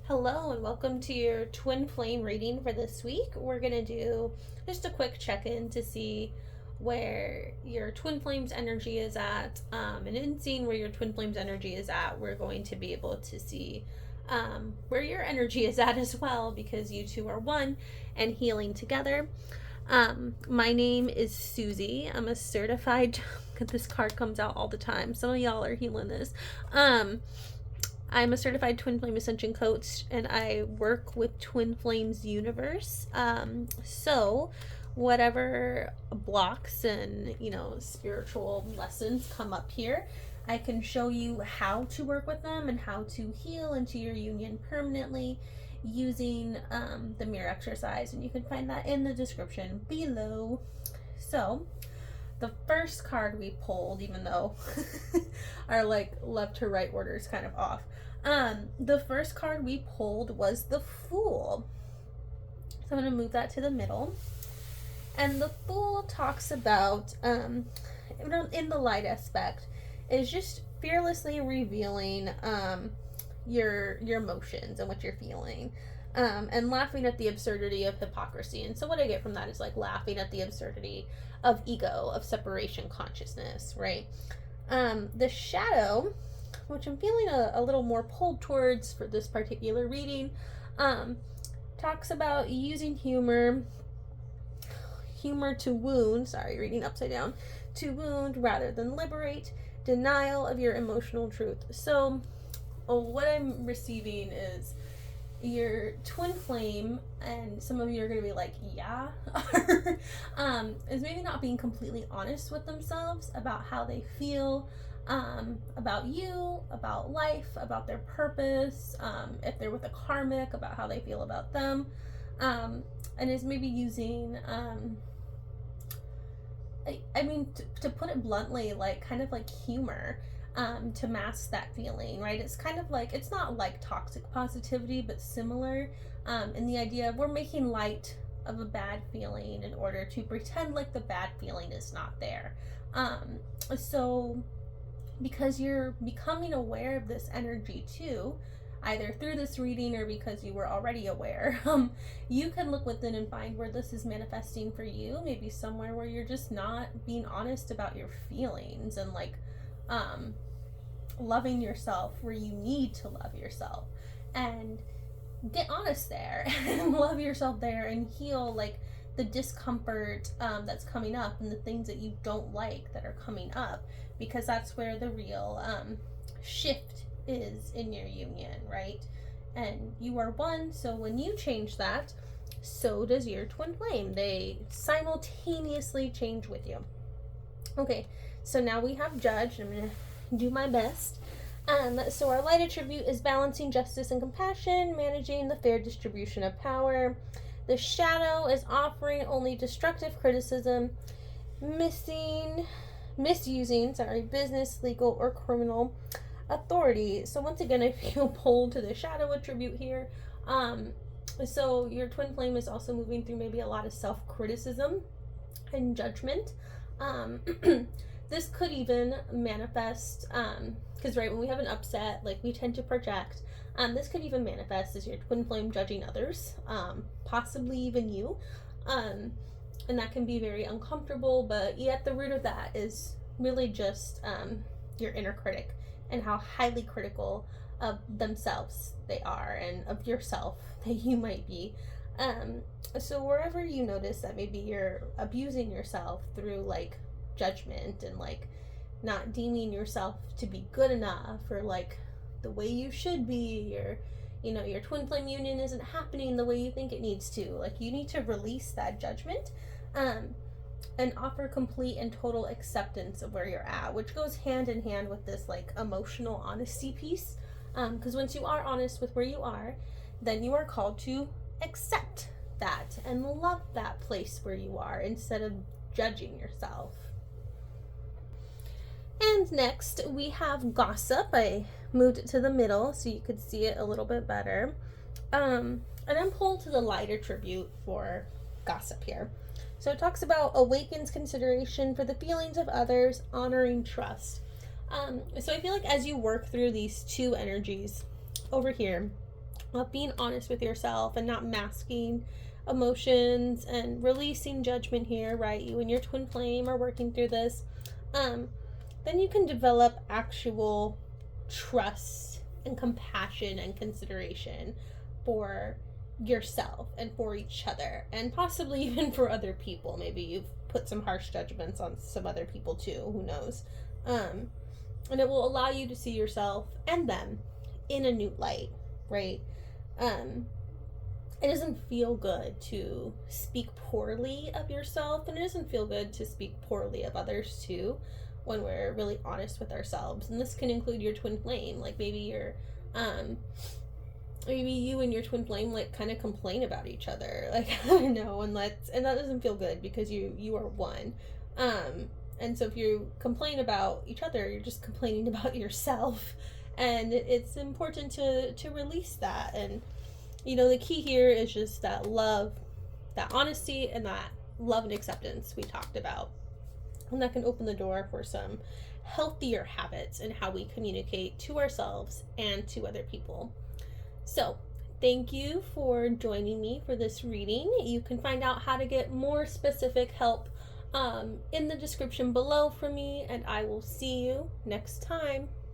Hello and welcome to your twin flame reading for this week. We're going to do just a quick check-in to see where your twin flame's energy is at. And in seeing where your twin flame's energy is at, we're going to be able to see where your energy is at as well, because you two are one and healing together. My name is Susie. I'm a certified, this card comes out all the time. Some of y'all are healing this. I'm a certified Twin Flame Ascension coach, and I work with Twin Flames Universe. So whatever blocks and, spiritual lessons come up here, I can show you how to work with them and how to heal into your union permanently using the mirror exercise. And you can find that in the description below. So the first card we pulled, even though our left to right order is kind of off, the first card we pulled was the Fool. So I'm going to move that to the middle. And the Fool talks about, in the light aspect, is just fearlessly revealing your emotions and what you're feeling. And laughing at the absurdity of hypocrisy. And so what I get from that is laughing at the absurdity of ego, of separation consciousness, right? The Shadow, which I'm feeling a little more pulled towards for this particular reading, talks about using humor to wound, reading upside down, to wound rather than liberate, denial of your emotional truth. So what I'm receiving is your twin flame, and some of you are going to be like, yeah, is maybe not being completely honest with themselves about how they feel, about you, about life, about their purpose, if they're with a karmic, about how they feel about them, and is maybe using, to put it bluntly, kind of humor, to mask that feeling, right? It's kind of it's not like toxic positivity, but similar, in the idea of we're making light of a bad feeling in order to pretend like the bad feeling is not there. So because you're becoming aware of this energy too, either through this reading or because you were already aware, you can look within and find where this is manifesting for you, maybe somewhere where you're just not being honest about your feelings and loving yourself where you need to love yourself, and get honest there and love yourself there and heal the discomfort that's coming up and the things that you don't like that are coming up, because that's where the real shift is in your union, right? And you are one, so when you change that, so does your twin flame. They simultaneously change with you. Okay, so now we have Judge. I'm going to do my best. So our light attribute is balancing justice and compassion, managing the fair distribution of power. The Shadow is offering only destructive criticism, misusing business, legal, or criminal authority. So once again, I feel pulled to the Shadow attribute here. So your twin flame is also moving through maybe a lot of self-criticism and judgment. This could even manifest, because when we have an upset, we tend to project. This could even manifest as your twin flame judging others, possibly even you, and that can be very uncomfortable. But at the root of that is really just your inner critic and how highly critical of themselves they are and of yourself that you might be. So wherever you notice that maybe you're abusing yourself through judgment and not deeming yourself to be good enough or the way you should be, or your twin flame union isn't happening the way you think it needs to, you need to release that judgment and offer complete and total acceptance of where you're at, which goes hand in hand with this emotional honesty piece, because once you are honest with where you are, then you are called to accept that and love that place where you are instead of judging yourself. And next we have Gossip. I moved it to the middle so you could see it a little bit better. And I'm pulled to the light attribute for Gossip here. So it talks about awakens consideration for the feelings of others, honoring trust. So I feel as you work through these two energies over here, being honest with yourself and not masking emotions and releasing judgment here, right? You and your twin flame are working through this. Then you can develop actual trust and compassion and consideration for yourself and for each other, and possibly even for other people. Maybe you've put some harsh judgments on some other people too, who knows. And it will allow you to see yourself and them in a new light, right? It doesn't feel good to speak poorly of yourself, and it doesn't feel good to speak poorly of others too, when we're really honest with ourselves. And this can include your twin flame. Like maybe maybe you and your twin flame like kind of complain about each other, like I don't know, and that doesn't feel good, because you are one. And so if you complain about each other, you're just complaining about yourself, and it's important to release that. And the key here is just that love, that honesty, and that love and acceptance we talked about. And that can open the door for some healthier habits in how we communicate to ourselves and to other people. So, thank you for joining me for this reading. You can find out how to get more specific help in the description below from me, and I will see you next time.